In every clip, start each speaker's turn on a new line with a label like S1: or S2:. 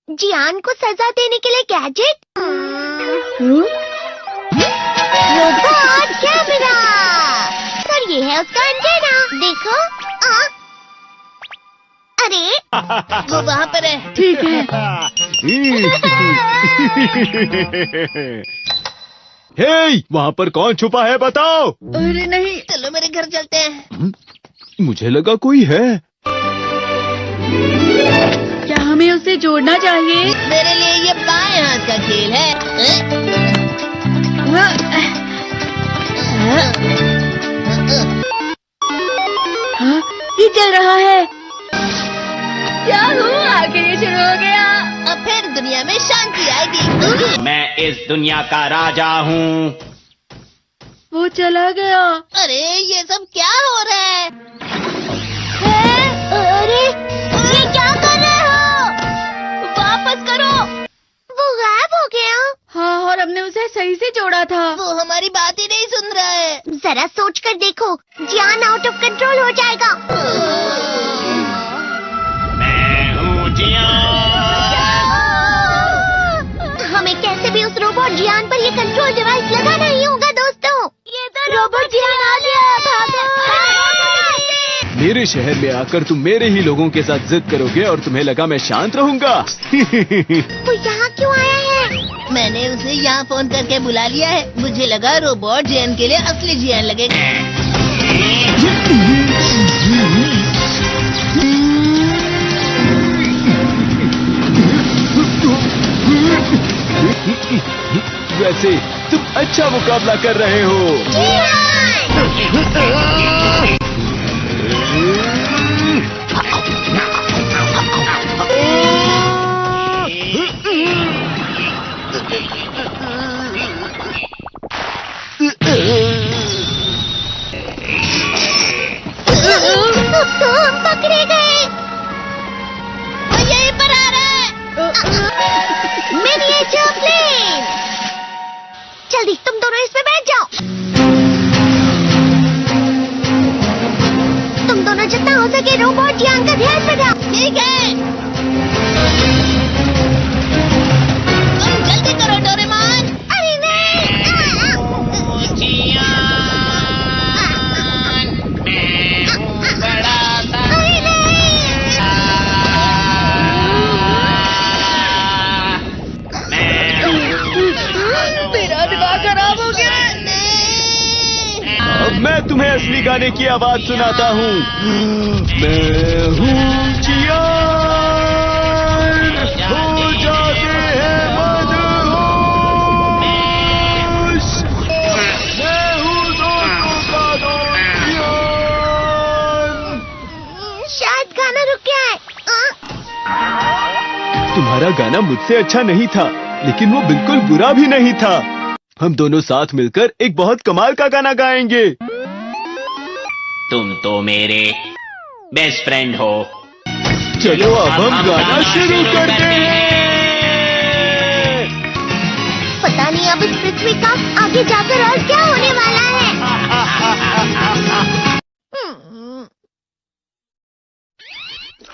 S1: जियान को सजा देने के लिए गैजेट। Robot camera. और ये है उसका एंटेना। देखो। अरे वो वहाँ पर है।
S2: ठीक है।
S3: हे, वहाँ पर कौन छुपा है बताओ।
S2: अरे नहीं।
S1: चलो मेरे घर चलते हैं।
S3: मुझे लगा कोई है।
S2: क्या हमें उसे जोड़ना चाहिए?
S1: मेरे लिए ये बाएं हाथ का खेल है।
S2: हाँ, ये चल रहा है। क्या हुआ? आखिर ये शुरू हो गया।
S1: अब फिर दुनिया में शांति आएगी।
S4: मैं इस दुनिया का राजा हूँ।
S2: वो चला गया।
S1: अरे ये सब क्या हो रहा है? अरे ये क्या कर रहे हो?
S2: वापस करो।
S1: वो गायब हो गया।
S2: हाँ, और हमने उसे सही से जोड़ा था।
S1: वो हमारी बात ही नहीं सुन रहा है। जरा सोच कर देखो, जियान आउट ऑफ कंट्रोल हो जाएगा।
S4: मैं हूँ जियान।
S1: हमें कैसे भी उस रोबोट जियान पर ये कंट्रोल डिवाइस लगाना ही होगा दोस्तों। ये तो रोबोट जियान आ गया।
S3: मेरे शहर में आकर तुम मेरे ही लोगों के साथ जिद करोगे और तुम्हें लगा मैं शांत रहूंगा।
S1: वो यहाँ क्यों आया है? मैंने उसे यहाँ फोन करके बुला लिया है। मुझे लगा रोबोट जियान के लिए असली जियान लगेगा।
S3: वैसे तुम अच्छा मुकाबला कर रहे हो।
S1: हम पकड़े गए। वो यहीं पर आ रहा है। Miniature plane. जल्दी तुम दोनों इसमें बैठ जाओ। तुम दोनों जितना हो सके रोबोट जियान का ध्यान रखो। ठीक है। तुम जल्दी करो डोरेमोन। अरे नहीं।
S4: जियान, मैं हूँ बड़ा सा।
S1: अरे नहीं।
S2: मेरा दिमाग खराब हो गया।
S3: अब मैं तुम्हें असली गाने की आवाज सुनाता हूँ। मैं हूँ जियान, हो जाते हैं मदहोश। मैं हूँ दोस्तों का दोस्त जियान।
S1: शायद गाना रुक गया है।
S3: तुम्हारा गाना मुझसे अच्छा नहीं था, लेकिन वो बिल्कुल बुरा भी नहीं था। हम दोनों साथ मिलकर एक बहुत कमाल का गाना गाएंगे।
S4: तुम तो मेरे बेस्ट फ्रेंड हो।
S3: चलो अब हम गाना शुरू करते हैं।
S1: पता नहीं अब इस पृथ्वी का आगे जाकर और क्या होने वाला है।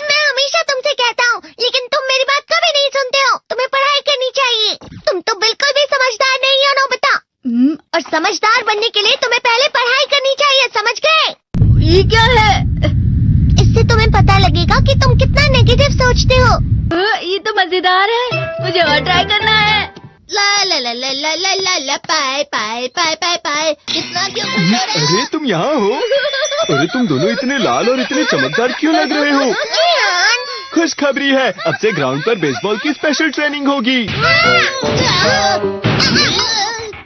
S1: मैं हमेशा तुमसे कहता हूँ, लेकिन तुम मेरी बात कभी नहीं सुनते हो। तुम्हें पढ़ाई करनी चाहिए। तुम तो बिल्कुल भी समझदार नहीं हो नोबिता। और समझदार बनने के लिए तुम्हें पहले पढ़ाई करनी चाहिए, समझ गए?
S2: ये क्या है?
S1: इससे तुम्हें पता लगेगा कि तुम कितना नेगेटिव सोचते हो।
S2: ये तो मजेदार है। मुझे और ट्राई करना है।
S1: ला ला ला ला ला ला ला ला पाए पाए पाए पाए पाए। कितना क्यों खुश हो रहे हो?
S3: अरे तुम यहाँ हो? अरे तुम दोनों इतने लाल और इतने चमकदार क्यों लग रहे हो?
S1: जियान।
S3: खुशखबरी है, अब से ग्राउंड पर बेसबॉल की स्पेशल ट्रेनिंग होगी।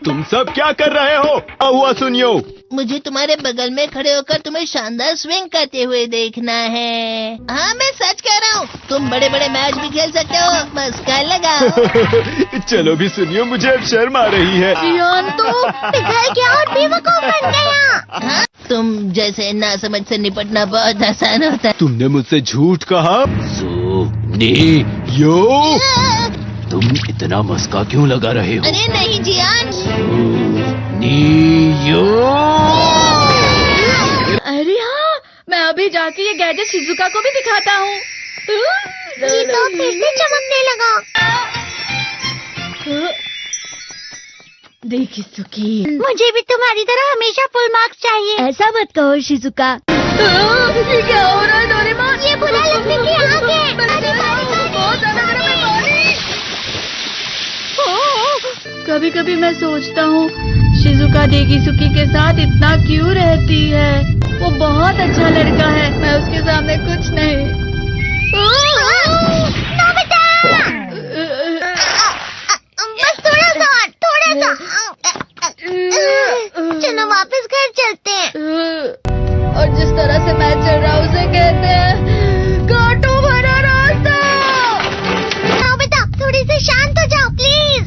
S3: तुम सब क्या कर रहे हो? हुआ सुनियो।
S1: मुझे तुम्हारे बगल में खड़े होकर तुम्हें शानदार स्विंग करते हुए देखना है। हाँ मैं सच कह रहा हूँ। तुम बड़े बड़े मैच भी खेल सकते हो। मस्का लगाओ।
S3: चलो भी सुनियो, मुझे अब शर्म आ रही है।
S2: जियान तो
S1: पिघल गया और बेवकूफ बन गया। हाँ? तुम जैसे नासमझ से निपटना बहुत आसान होता है।
S3: तुमने मुझसे झूठ कहा। यो, तुम इतना मस्का क्यों लगा रहे हो?
S1: अरे नहीं जियान।
S3: यो।
S2: अरे हाँ, मैं अभी जाके ये गैजेट शिजुका को भी दिखाता हूँ।
S1: ये तो फिर से चमकने लगा।
S2: देखी सुखी।
S1: मुझे भी तुम्हारी तरह हमेशा फुल मार्क्स चाहिए।
S2: ऐसा मत कहो शिजुका। ये क्या हो रहा है डोरेमोन?
S1: ये बुरा लगने की आग है।
S2: बहुत ज्यादा गर्म है पानी। कभी कभी मैं सोचता हूँ शिजुका डेकिसुकी के साथ इतना क्यों रहती है। वो बहुत अच्छा लड़का है, मैं उसके सामने कुछ नहीं।
S1: नोबिता! बस थोड़ा सा। चलो वापस घर चलते हैं।
S2: और जिस तरह से मैं चल रहा हूँ उसे कहते हैं कांटों भरा रास्ता।
S1: नोबिता, थोड़ी सी शांत हो जाओ प्लीज।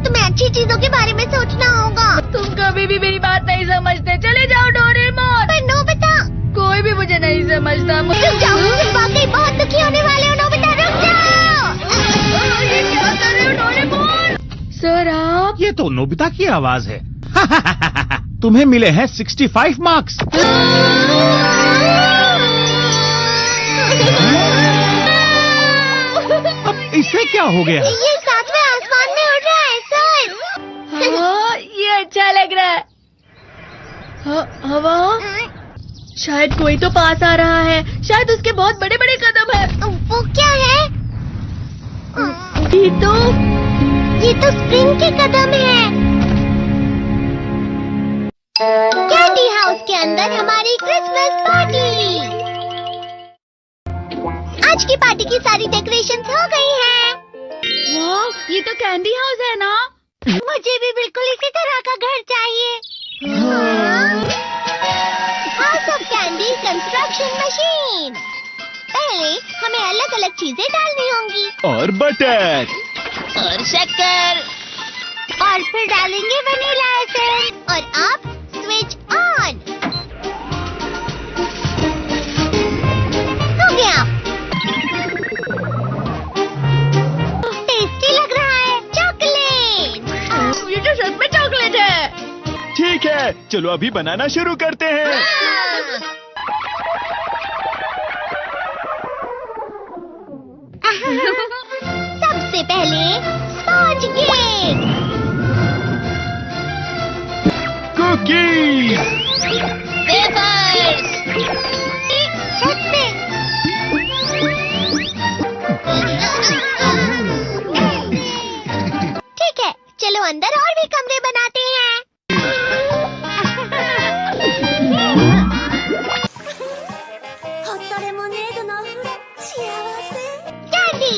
S1: तुम्हें अच्छी चीजों के बारे में सोचना होगा।
S2: तुम कभी भी मेरी बात नहीं समझते। चले जाओ डोरेमोन।
S1: पर नोबिता,
S2: कोई भी मुझे नहीं समझता।
S1: रुक जाओ, तुम वाकई बहुत दुखी होने वाले हो। नोबिता रुक जाओ।
S2: ये क्या कर रहे हो डोरेमोन? सर आप?
S5: ये तो नोबिता की आवाज है। तुम्हें मिले हैं 65 मार्क्स। अब इसे क्या हो गया?
S1: ये सातवें आसमान में उड़ रहा है सर।
S2: हाँ, ये अच्छा लग रहा है। हवा? शायद कोई तो पास आ रहा है। शायद उसके बहुत बड़े बड़े कदम है।
S1: वो क्या है? ये तो स्प्रिंग के कदम है। कैंडी हाउस के अंदर हमारी क्रिसमस पार्टी। आज की पार्टी की सारी डेकोरेशंस हो गई हैं।
S2: वाह, ये तो कैंडी हाउस है ना?
S1: मुझे भी बिल्कुल इसी तरह का घर चाहिए। House of candy construction machine. पहले हमें अलग अलग चीजें डालनी होंगी।
S3: और बटर
S1: और शक्कर। और फिर डालेंगे वनीला एसेंस। और अब स्विच ऑन। हो गया। टेस्टी लग रहा है। चॉकलेट।
S2: ये तो सच में चॉकलेट है।
S3: ठीक है, चलो अभी बनाना शुरू करते हैं।
S1: सबसे पहले स्पॉन्ज केक।
S3: Cookies,
S1: wafers. छत पे। ठीक है, चलो अंदर और भी कमरे बनाते हैं। कैंडी।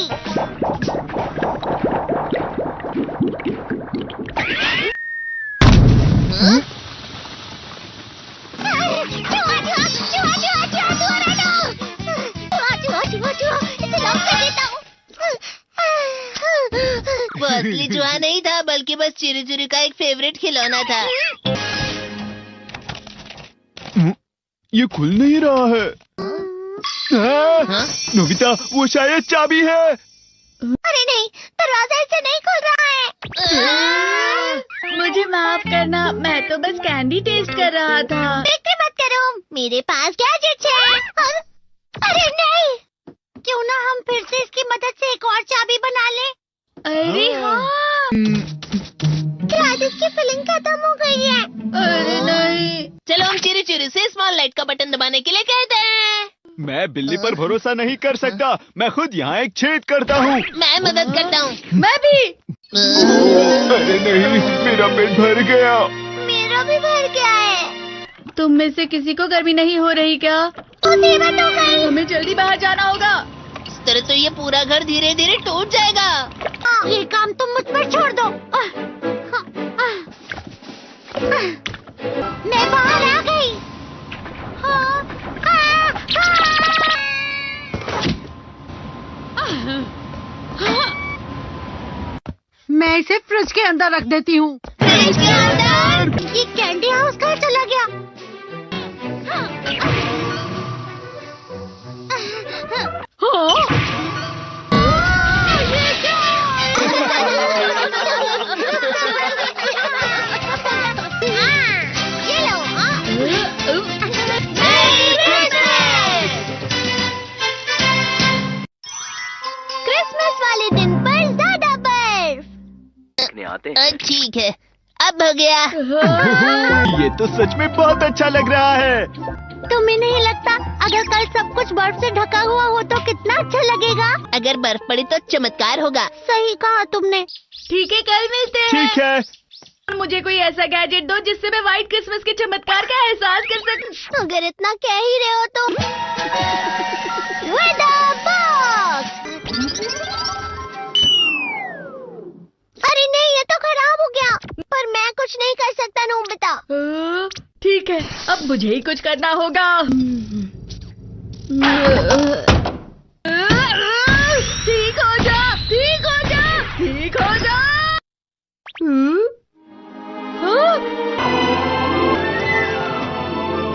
S6: वो असली चूहा नहीं था, बल्कि बस चिरी चिरी का एक फेवरेट खिलौना था।
S3: ये खुल नहीं रहा है।
S6: हाँ?
S3: नोबिता, वो शायद चाबी है।
S1: अरे नहीं, दरवाजा ऐसे नहीं खुल रहा है।
S2: मुझे माफ करना, मैं तो बस कैंडी टेस्ट कर रहा था।
S1: फिक्र मत करो, मेरे पास गैजेट्स है। अरे नहीं, क्यों ना हम फिर से इसकी मदद से एक और चाबी बना लें।
S2: अरे हाँ।
S1: शायद इसकी फिलिंग खत्म हो गई है।
S2: अरे नहीं।
S6: चलो हम चिरी चिरी से स्मॉल लाइट का बटन दबाने के लिए कहते हैं।
S3: मैं बिल्ली पर भरोसा नहीं कर सकता। मैं खुद यहाँ एक छेद करता हूँ।
S6: मैं मदद करता हूँ।
S2: मैं भी।
S3: अरे नहीं, मेरा पेट भर गया।
S1: मेरा भी भर गया है।
S2: तुम में से किसी को गर्मी नहीं हो रही क्या?
S1: मुसीबत हो गई।
S2: हमें जल्दी बाहर जाना होगा।
S6: इस तरह तो ये पूरा घर धीरे धीरे टूट जाएगा।
S1: ये काम तुम मुझ पर छोड़ दो। मैं बाहर आ गई।
S7: मैं इसे फ्रिज के अंदर रख देती हूँ।
S1: फ्रिज के अंदर? ये कैंडी हाउस कहाँ चला गया? ये लो। क्रिसमस वाले दिन पर ज्यादा बर्फ।
S6: ठीक है, अब हो गया।
S3: ये तो सच में बहुत अच्छा लग रहा है।
S1: तुम्हें नहीं लगता अगर कल सब कुछ बर्फ से ढका हुआ हो तो कितना अच्छा लगेगा?
S6: अगर बर्फ पड़ी तो चमत्कार होगा।
S1: सही कहा तुमने।
S2: ठीक है, कल मिलते हैं।
S3: ठीक है।
S2: मुझे कोई ऐसा गैजेट दो जिससे मैं व्हाइट क्रिसमस के चमत्कार का एहसास कर सकूं।
S1: अगर इतना कह ही रहे हो तो वेदर बॉक्स। अरे नहीं, ये तो खराब हो गया। पर मैं कुछ नहीं कर सकता नोबिता।
S2: ठीक है, अब मुझे ही कुछ करना होगा। ठीक हो जा, ठीक हो जा, ठीक हो जा। हाँ?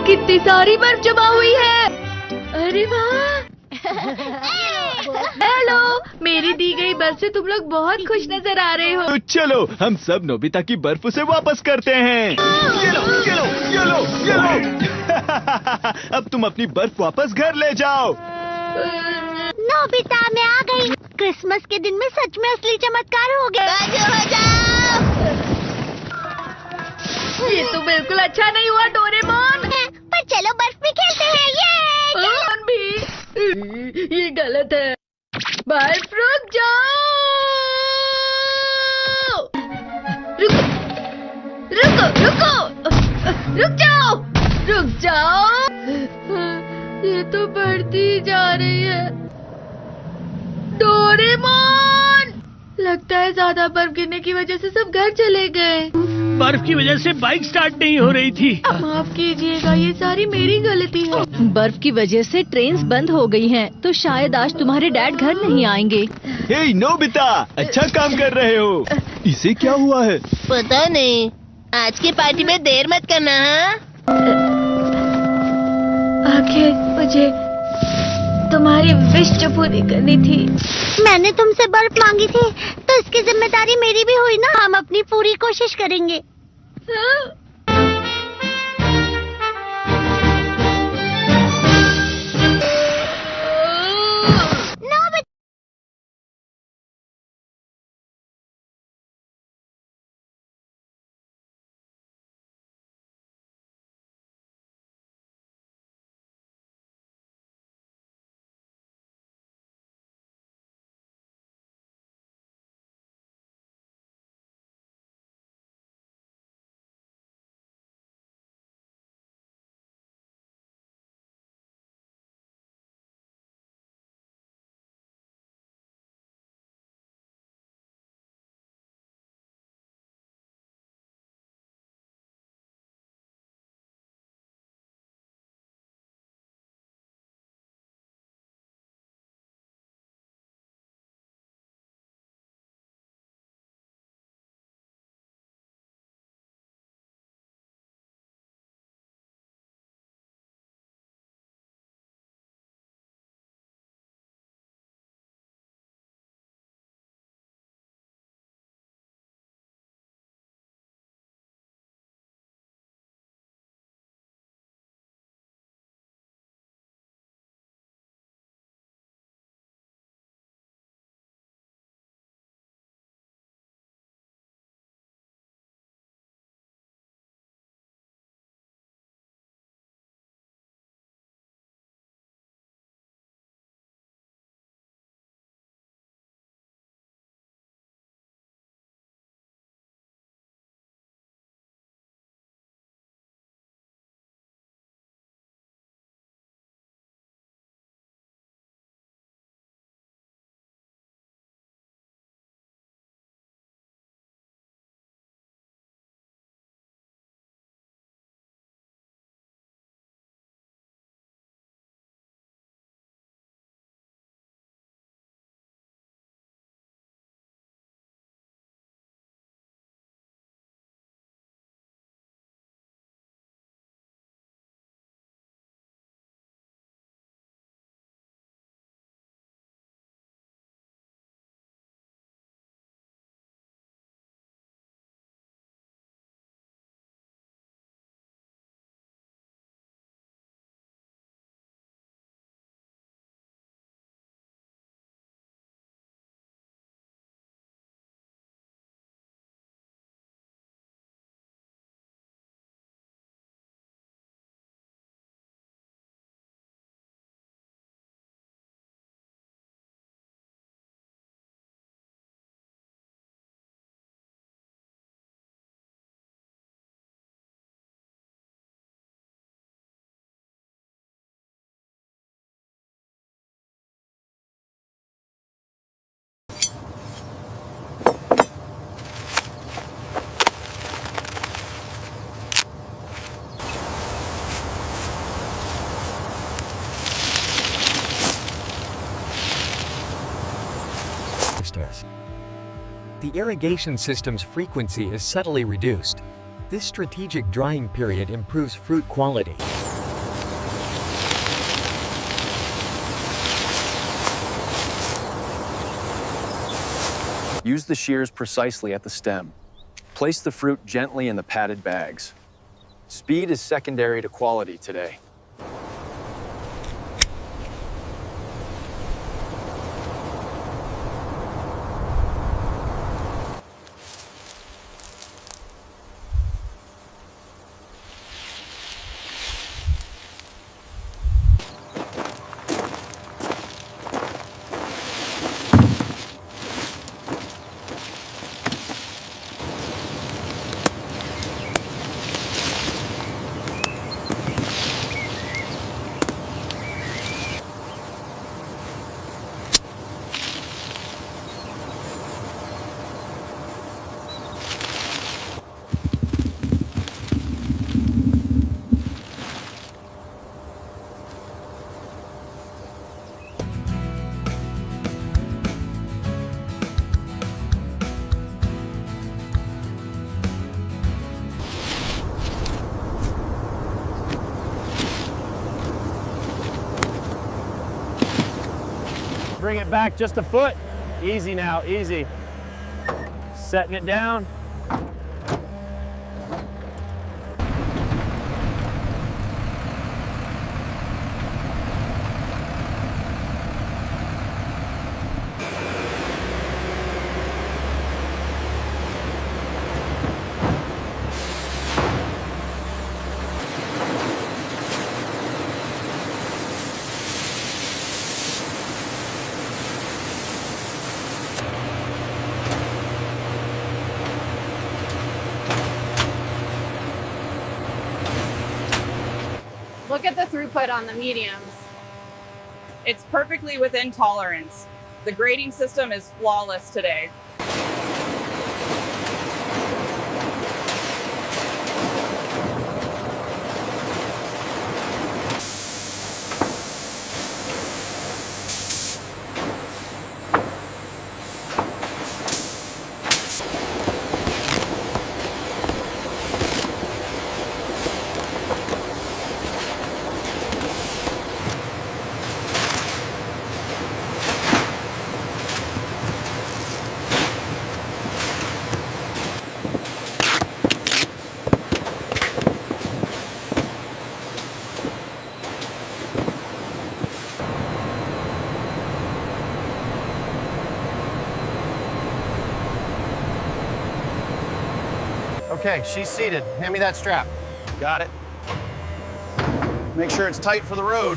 S2: कितनी सारी बर्फ जमा हुई है। अरे वाह। हेलो, मेरी दी गई बर्फ से तुम लोग बहुत खुश नजर आ रहे हो।
S3: तो चलो हम सब नोबिता की बर्फ उसे वापस करते हैं। ये लो, ये लो, ये लो, ये लो। अब तुम अपनी बर्फ वापस घर ले जाओ।
S1: नोबिता, मैं आ गई। क्रिसमस के दिन में सच में असली चमत्कार हो गया।
S6: बाजू हो जाओ।
S2: ये तो बिल्कुल अच्छा नहीं हुआ डोरेमोन।
S1: पर चलो बर्फ में खेलते हैं। ये
S2: डोरेमोन भी, ये गलत है। बर्फ रुक जाओ। रुको, रुको, रुको, रुक जाओ, रुक जाओ। ये तो बढ़ती जा रही है। डोरेमोन, लगता है ज्यादा बर्फ गिरने की वजह से सब घर चले गए।
S5: बर्फ की वजह से बाइक स्टार्ट नहीं हो रही थी।
S2: माफ कीजिएगा, ये सारी मेरी गलती है।
S8: बर्फ की वजह से ट्रेन्स बंद हो गई हैं, तो शायद आज तुम्हारे डैड घर नहीं आएंगे।
S3: हे नोबिता, अच्छा काम कर रहे हो। इसे क्या हुआ है?
S6: पता नहीं, आज की पार्टी में देर मत करना। हाँ,
S2: आखिर मुझे तुम्हारी विश जो पूरी करनी थी।
S1: मैंने तुमसे बर्फ मांगी थी, तो इसकी जिम्मेदारी मेरी भी हुई ना। हम अपनी पूरी कोशिश करेंगे।
S2: हाँ?
S9: harvesters. The irrigation system's frequency is subtly reduced. This strategic drying period improves fruit quality.
S10: Use the shears precisely at the stem. Place the fruit gently in the padded bags. Speed is secondary to quality today.
S11: Bring it back just a foot. Easy now, easy. Setting it down.
S12: Look at the throughput on the mediums. It's perfectly within tolerance. The grading system is flawless today.
S11: Okay, she's seated. Hand me that strap.
S10: Got it. Make sure it's tight for the road.